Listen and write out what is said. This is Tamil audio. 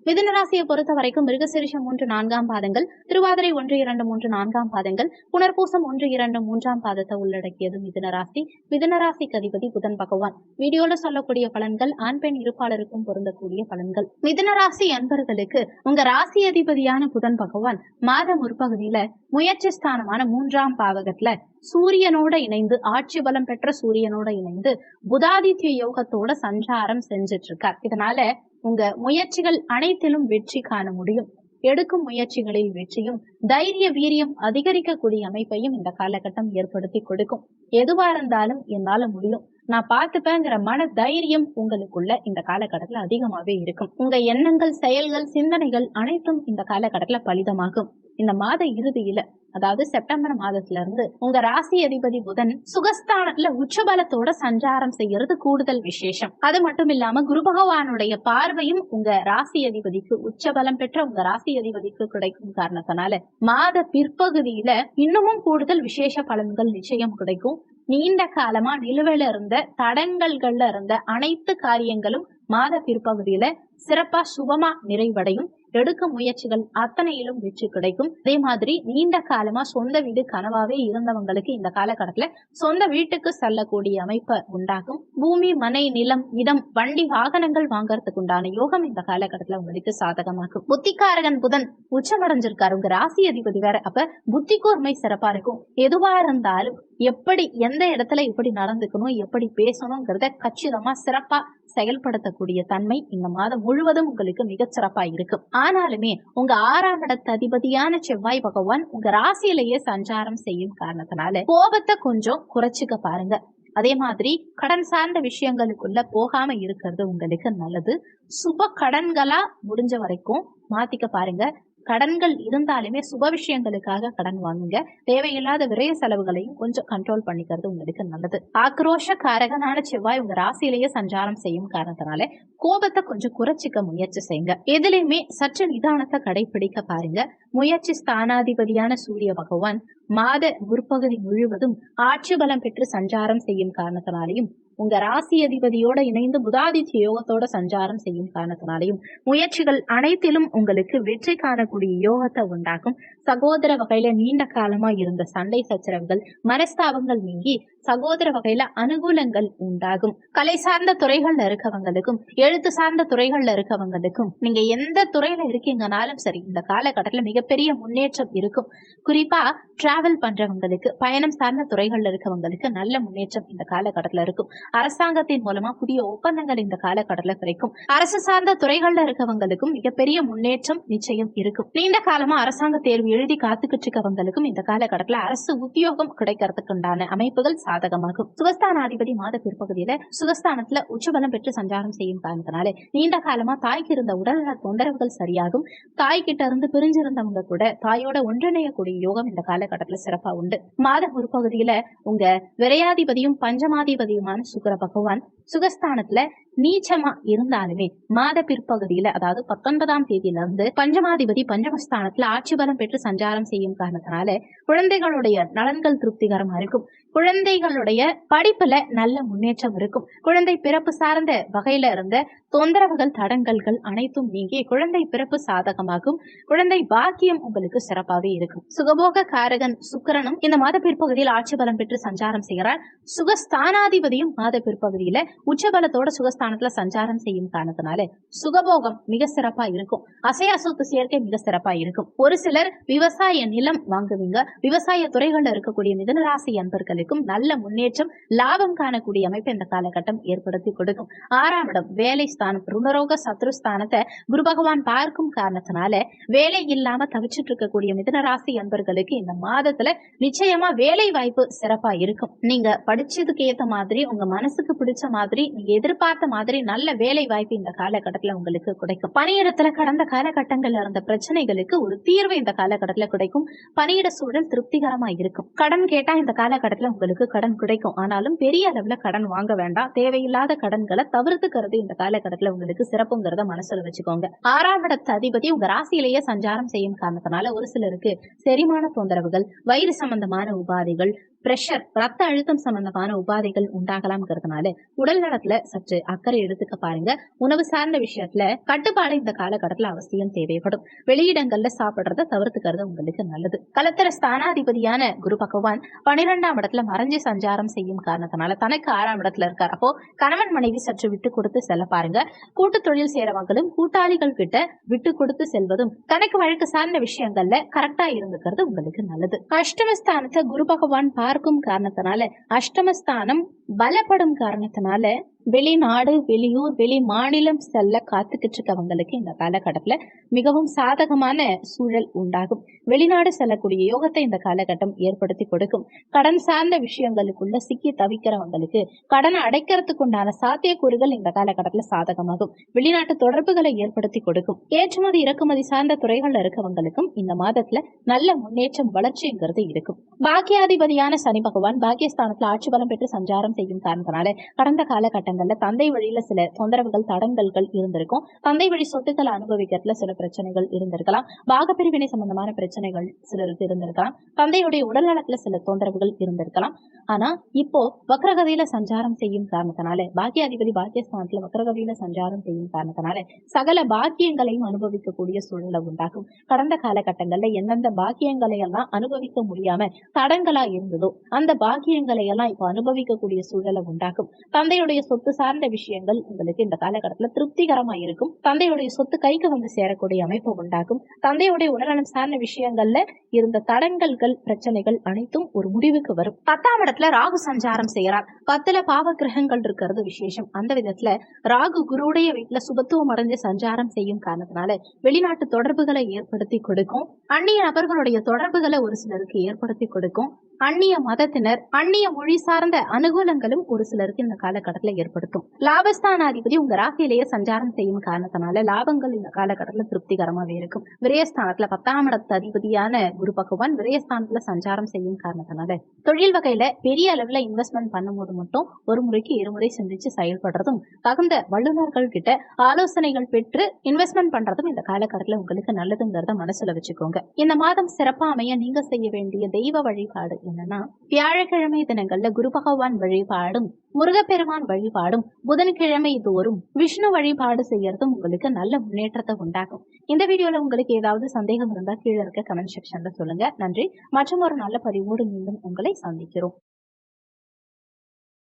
மிதுன ராசியை பொறுத்த வரைக்கும் மிருகசீரிஷம் 3-4 பாதங்கள், திருவாதிரை 1-2-3-4 பாதங்கள், புனர்பூசம் 1-2-3 பாதத்தை உள்ளடக்கியது மிதுன ராசி. மிதுன ராசிக்கு அதிபதி புதன் பகவான். வீடியோல சொல்லக்கூடிய பலன்கள் ஆண் பெண் இருப்பாளருக்கும் பொருந்தக்கூடிய பலன்கள். மிதுன ராசி அன்பர்களுக்கு உங்க ராசி அதிபதியான புதன் பகவான் மாத முற்பகுதியில முயற்சி ஸ்தானமான 3ஆம் பாவகத்துல சூரியனோட இணைந்து, ஆட்சி பலம் பெற்ற சூரியனோட இணைந்து புதாதித்ய யோகத்தோட சஞ்சாரம் செஞ்சிட்டு இருக்கார். இதனால உங்க முயற்சிகள் அனைத்திலும் வெற்றி காண முடியும். எடுக்கும் முயற்சிகளில் வெற்றியும் தைரிய வீரியம் அதிகரிக்கக்கூடிய அமைப்பையும் இந்த காலகட்டம் ஏற்படுத்தி கொடுக்கும். எதுவா இருந்தாலும் என்னால முடியும், நான் பார்த்துப்பேங்கிற மன தைரியம் உங்களுக்குள்ள இந்த காலகட்டத்துல அதிகமாவே இருக்கும். உங்க எண்ணங்கள், செயல்கள், சிந்தனைகள் அனைத்தும் இந்த காலகட்டத்துல பலிதமாகும். இந்த மாத இறுதியில, அதாவது செப்டம்பர் மாதத்துல இருந்து உங்க ராசி அதிபதி புதன் சுகஸ்தானத்துல உச்சபலத்தோட சஞ்சாரம் செய்யறது கூடுதல் விசேஷம். அது மட்டும் இல்லாம குரு பகவானுடைய பார்வையும் உங்க ராசி அதிபதிக்கு, உச்சபலம் பெற்ற உங்க ராசி அதிபதிக்கு கிடைக்கும் காரணத்தினால மாத பிற்பகுதியில இன்னமும் கூடுதல் விசேஷ பலன்கள் நிச்சயம் கிடைக்கும். நீண்ட காலமா நிலுவையில இருந்த, தடங்கல்கள்ல இருந்த அனைத்து காரியங்களும் மாத பிற்பகுதியில சிறப்பா சுபமா நிறைவடையும். எடுக்கும் முயற்சிகள் அத்தனையிலும் வெற்றி கிடைக்கும். அதே மாதிரி நீண்ட காலமா சொந்த வீடு கனவாவே இருந்தவங்களுக்கு இந்த காலகட்டத்துல சொந்த வீட்டுக்கு செல்லக்கூடிய அமைப்பை உண்டாகும். பூமி, மனை, நிலம், இடம், வண்டி, வாகனங்கள் வாங்கறதுக்கு உண்டான யோகம் இந்த காலகட்டத்துல உங்களுக்கு சாதகமாகும். புத்திக்காரகன் புதன் உச்சமடைஞ்சிருக்காரு. உங்க ராசி அதிபதி வேற. அப்ப புத்தி கூர்மை சிறப்பா இருக்கும். எதுவா இருந்தாலும் எப்படி, எந்த இடத்துல எப்படி நடந்துக்கணும், எப்படி பேசணும்ங்கிறத கச்சிதமா சிறப்பா செயல்படுத்தக்கூடிய தன்மை இந்த மாதம் முழுவதும் உங்களுக்கு மிகச் சிறப்பா இருக்கும். ஆனாலுமே உங்க 6ஆம் இடத்து அதிபதியான செவ்வாய் பகவான் உங்க ராசியிலேயே சஞ்சாரம் செய்யும் காரணத்தினால கோபத்தை கொஞ்சம் குறைச்சிக்க பாருங்க. அதே மாதிரி கடன் சார்ந்த விஷயங்களுக்குள்ள போகாம இருக்கிறது உங்களுக்கு நல்லது. சுப கடன்களா முடிஞ்ச வரைக்கும் மாத்திக்க பாருங்க. கடன்கள் இருந்தாலுமே சுப விஷயங்களுக்காக கடன் வாங்குங்க. தேவையில்லாத விரைய செலவுகளையும் கொஞ்சம் கண்ட்ரோல் பண்ணிக்கிறது உங்களுக்கு நல்லது. ஆக்ரோஷ காரகனான செவ்வாய் உங்க ராசியிலேயே சஞ்சாரம் செய்யும் காரணத்தினால கோபத்தை கொஞ்சம் குறைச்சிக்க முயற்சி செய்யுங்க. எதுலையுமே சற்று நிதானத்தை கடைபிடிக்க பாருங்க. முயற்சி ஸ்தானாதிபதியான சூரிய பகவான் மாத முற்பகுதி முழுவதும் ஆட்சி பலம் பெற்று சஞ்சாரம் செய்யும் காரணத்தினாலையும் உங்க ராசி அதிபதியோட இணைந்து புதாதித்ய யோகத்தோட சஞ்சாரம் செய்யும் காரணத்தினாலையும் முயற்சிகள் அனைத்திலும் உங்களுக்கு வெற்றி காணக்கூடிய யோகத்தை உண்டாகும். சகோதர வகையில நீண்ட காலமா இருந்த சண்டை சச்சரவுகள், மனஸ்தாபங்கள் நீங்கி சகோதர வகையில அனுகூலங்கள் உண்டாகும். கலை சார்ந்த துறைகள்ல இருக்கவங்களுக்கும், எழுத்து சார்ந்த துறைகள்ல இருக்கவங்களுக்கும், நீங்க எந்த துறையில இருக்கீங்கனாலும் சரி, இந்த காலகட்டத்துல மிகப்பெரிய முன்னேற்றம் இருக்கும். குறிப்பா டிராவல் பண்றவங்களுக்கு, பயணம் சார்ந்த துறைகள்ல இருக்கவங்களுக்கு நல்ல முன்னேற்றம் இந்த காலகட்டத்துல இருக்கும். அரசாங்கத்தின் மூலமா புதிய ஒப்பந்தங்கள் இந்த காலகட்டத்துல கிடைக்கும். அரசு சார்ந்த துறைகள்ல இருக்கவங்களுக்கும் மிகப்பெரிய முன்னேற்றம் நிச்சயம் இருக்கும். நீண்ட காலமா அரசாங்க தேர்வு எழுதி காத்துக்கிட்டு இருக்கவங்களுக்கும் இந்த காலகட்டத்துல அரசு உத்தியோகம் கிடைக்கிறதுக்கு உண்டான அமைப்புகள் சாதகமாகும். சுகஸ்தானாதிபதி மாத பிற்பகுதியில சுகஸ்தானத்துல உச்சபலம் பெற்று சஞ்சாரம் செய்யும் காரணத்தினால நீண்ட காலமா தாய்க்கு இருந்த உடல்நல தொந்தரவுகள் சரியாகும். தாய்கிட்ட இருந்து பிரிஞ்சிருந்தவங்க கூட தாயோட ஒன்றிணையக்கூடிய யோகம் இந்த காலகட்டத்துல சிறப்பா உண்டு. மாத முற்பகுதியில உங்க விரையாதிபதியும் பஞ்சமாதிபதியுமான சுக்கிர பகவான் சுகஸ்தானத்துல நீச்சமா இருந்தாலுமே மாத பிற்பகுதியில, அதாவது 19ஆம் தேதியில இருந்து பஞ்சமாதிபதி பஞ்சமஸ்தானத்துல ஆட்சி பலம் பெற்று சஞ்சாரம் செய்யும் காரணத்தினால குழந்தைகளுடைய நலன்கள் திருப்திகரமா இருக்கும். குழந்தைகளுடைய படிப்புல நல்ல முன்னேற்றம் இருக்கும். குழந்தை பிறப்பு சார்ந்த வகையில இருந்த தொந்தரவுகள், தடங்கல்கள் அனைத்தும் நீங்கி குழந்தை பிறப்பு சாதகமாகும். குழந்தை பாக்கியம் உங்களுக்கு சிறப்பாவே இருக்கும். சுகபோக காரகன் சுக்கிரனும் இந்த மாத பிற்பகுதியில் ஆட்சி பலம் பெற்று சஞ்சாரம் செய்கிறார். சுகஸ்தானாதிபதியும் மாத பிற்பகுதியில உச்சபலத்தோட சுகஸ்தானத்துல சஞ்சாரம் செய்யும் காரணத்தினால சுகபோகம் மிக சிறப்பா இருக்கும். அசையா சொத்து சேர்க்கை மிக சிறப்பா இருக்கும். ஒரு சிலர் விவசாய நிலம் வாங்குவீங்க. விவசாய துறைகள்ல இருக்கக்கூடிய மிதுனராசி அன்பர்களுக்கும் நல்ல முன்னேற்றம், லாபம் காணக்கூடிய அமைப்பு இந்த காலகட்டம் ஏற்படுத்தி கொடுக்கும். 6ஆம் இடம் வேலை ஸ்தானம், ருணரோக சத்ருஸ்தானத்தை குரு பகவான் பார்க்கும் காரணத்தினால வேலை இல்லாம தவிச்சிட்டு இருக்கக்கூடிய மிதுனராசி அன்பர்களுக்கு இந்த மாதத்துல நிச்சயமா வேலை வாய்ப்பு சிறப்பா இருக்கும். நீங்க படிச்சதுக்கு ஏத்த மாதிரி, உங்க மனசுக்கு பிடிச்ச மாதிரி, நீங்க எதிர்பார்த்த மாதிரி நல்ல வேலை வாய்ப்பு இந்த காலகட்டத்துல உங்களுக்கு கிடைக்கும். பணியிடத்துல கடந்த காலகட்டங்கள்ல இருந்த பிரச்சனைகளுக்கு ஒரு தீர்வு இந்த காலகட்டத்துல கிடைக்கும். பணியிட சூழல் திருப்திகரமா இருக்கும். கடன் கேட்டா இந்த காலகட்டத்துல உங்களுக்கு கடன் கிடைக்கும். ஆனாலும் பெரிய அளவுல கடன் வாங்க வேண்டாம். தேவையில்லாத கடன்களை தவிர்த்துக்கிறது இந்த காலகட்டத்துல உங்களுக்கு சிறப்புங்கிறத மனசுல வச்சுக்கோங்க. 6ஆம் இடத்து அதிபதி உங்க ராசியிலேயே சஞ்சாரம் செய்யும் காரணத்தினால ஒரு சிலருக்கு செரிமான தொந்தரவுகள், வயிறு சம்பந்தமான உபாதைகள், பிரஷர், ரத்த அழுத்தம் சம்பந்தமான உபாதைகள் உண்டாகலாம்ங்கிறதுனால உடல் நலத்துல சற்று அக்கறை எடுத்துக்க பாருங்க. உணவு சார்ந்த விஷயத்துல கட்டுப்பாடு இந்த காலகட்டத்துல அவசியம் தேவைப்படும். வெளியிடங்கள்ல சாப்பிடுறத தவிர்த்துக்கிறது உங்களுக்கு நல்லது. கலத்தர ஸ்தானாதிபதியான குரு பகவான் 12ஆம் இடத்துல மறைஞ்சு சஞ்சாரம் செய்யும் காரணத்தினால தனக்கு 6ஆம் இடத்துல இருக்கார். அப்போ கணவன் மனைவி சற்று விட்டு கொடுத்து செல்ல பாருங்க. கூட்டு தொழில் செய்யறவங்களும் கூட்டாளிகள் கிட்ட விட்டு கொடுத்து செல்வதும் கணக்கு வழக்கு சார்ந்த விஷயங்கள்ல கரெக்டா இருந்துக்கிறது உங்களுக்கு நல்லது. அஷ்டமஸ்தானத்தை குரு பகவான் பார்க்கும் காரணத்தினால அஷ்டமஸ்தானம் பலப்படும் காரணத்தினால வெளிநாடு, வெளியூர், வெளி மாநிலம் செல்ல காத்துக்கிட்டு இருக்கவங்களுக்கு இந்த காலகட்டத்துல மிகவும் சாதகமான சூழல் உண்டாகும். வெளிநாடு செல்லக்கூடிய யோகத்தை இந்த காலகட்டம் ஏற்படுத்தி கொடுக்கும். கடன் சார்ந்த விஷயங்களுக்குள்ள சிக்கி தவிக்கிறவங்களுக்கு கடனை அடைக்கிறதுக்கு உண்டான சாத்தியக்கூறுகள் இந்த காலகட்டத்துல சாதகமாகும். வெளிநாட்டு தொடர்புகளை ஏற்படுத்தி கொடுக்கும். ஏற்றுமதி இறக்குமதி சார்ந்த துறைகள்ல இருக்கவங்களுக்கும் இந்த மாதத்துல நல்ல முன்னேற்றம், வளர்ச்சிங்கிறது இருக்கும். பாக்கியாதிபதியான சனி பகவான் பாக்கியஸ்தானத்துல ஆட்சி பலம் பெற்று சஞ்சாரம் செய்யும் காரணத்தினால கடந்த காலகட்டங்கள் தந்தை வழியில சில தொந்தரவுகள், தடங்கல்கள் இருந்திருக்கும். தந்தை வழி சொத்துக்களை அனுபவிக்கிறதுல சில பிரச்சனைகள் இருந்திருக்கலாம். பாகப்பிரிவினை சம்பந்தமான பிரச்சனைகள் சிலருக்கு இருந்திருக்கலாம். தந்தையுடைய உடல் நலத்துல சில தொந்தரவுகள் இருந்திருக்கலாம். ஆனா இப்போ வக்ரகதியில சஞ்சாரம் செய்யும் காரணத்தினால பாக்கியாதிபதி பாக்கியஸ்தானத்துல வக்ரகதியில சஞ்சாரம் செய்யும் காரணத்தினால சகல பாக்கியங்களையும் அனுபவிக்கக்கூடிய சூழலை உண்டாகும். கடந்த காலகட்டங்கள்ல எந்தெந்த பாக்கியங்களை எல்லாம் அனுபவிக்க முடியாம தடங்களா இருந்ததோ அந்த பாக்கியங்களை எல்லாம் இப்ப அனுபவிக்கக்கூடிய சூழலை உண்டாகும். தந்தையுடைய சொத்து சார்ந்த விஷயங்கள் உங்களுக்கு இந்த காலகட்டத்துல திருப்திகரமா இருக்கும். தந்தையுடைய சொத்து கைக்கு வந்து சேரக்கூடிய அமைப்பு உண்டாகும். தந்தையுடைய உடல்நலம் சார்ந்த விஷயங்கள்ல இருந்த தடங்கல்கள், பிரச்சனைகள் அனைத்தும் ஒரு முடிவுக்கு வரும். 10ஆம் இடத்துல ராகு சஞ்சாரம் செய்யறார். 10ல பாவ கிரகங்கள் இருக்கிறது விசேஷம். அந்த விதத்துல ராகு குருவுடைய வீட்டுல சுபத்துவம் அடைஞ்சு சஞ்சாரம் செய்யும் காரணத்தினால வெளிநாட்டு தொடர்புகளை ஏற்படுத்தி கொடுக்கும். அந்நிய நபர்களுடைய தொடர்புகளை ஒரு சிலருக்கு ஏற்படுத்தி கொடுக்கும். அந்நிய மதத்தினர், அந்நிய மொழி சார்ந்த அனுகூலங்களும் ஒரு சிலருக்கு இந்த காலகட்டத்துல ஏற்படுத்தும். லாபஸ்தானாதிபதி உங்க ராசியிலேயே சஞ்சாரம் செய்யும் காரணத்தினால லாபங்கள் இந்த காலகட்டத்துல திருப்திகரமாவே இருக்கும். விரயஸ்தானத்துல 10ஆம் இடத்து அதிபதியான குரு பகவான் விரயஸ்தானத்துல சஞ்சாரம் செய்யும் காரணத்தினால தொழில் வகையில பெரிய அளவுல இன்வெஸ்ட்மெண்ட் பண்ணும்போது மட்டும் ஒரு முறைக்கு இருமுறை சிந்திச்சு செயல்படுறதும், தகுந்த வல்லுநர்கள் கிட்ட ஆலோசனைகள் பெற்று இன்வெஸ்ட்மெண்ட் பண்றதும் இந்த காலகட்டத்துல உங்களுக்கு நல்லதுங்கிறத மனசுல வச்சுக்கோங்க. இந்த மாதம் சிறப்பா அமைய நீங்க செய்ய வேண்டிய தெய்வ வழிபாடு என்னன்னா, வியாழக்கிழமை தினங்கள்ல குரு பகவான் வழிபாடும், முருகப்பெருமான் வழிபாடும், புதன்கிழமை தோறும் விஷ்ணு வழிபாடு செய்யறதும் உங்களுக்கு நல்ல முன்னேற்றத்தை உண்டாகும். இந்த வீடியோல உங்களுக்கு ஏதாவது சந்தேகம் இருந்தா கீழே இருக்க கமெண்ட் செக்ஷன்ல சொல்லுங்க. நன்றி. மற்றும் ஒரு நல்ல பதிவோடு மீண்டும் உங்களை சந்திக்கிறோம்.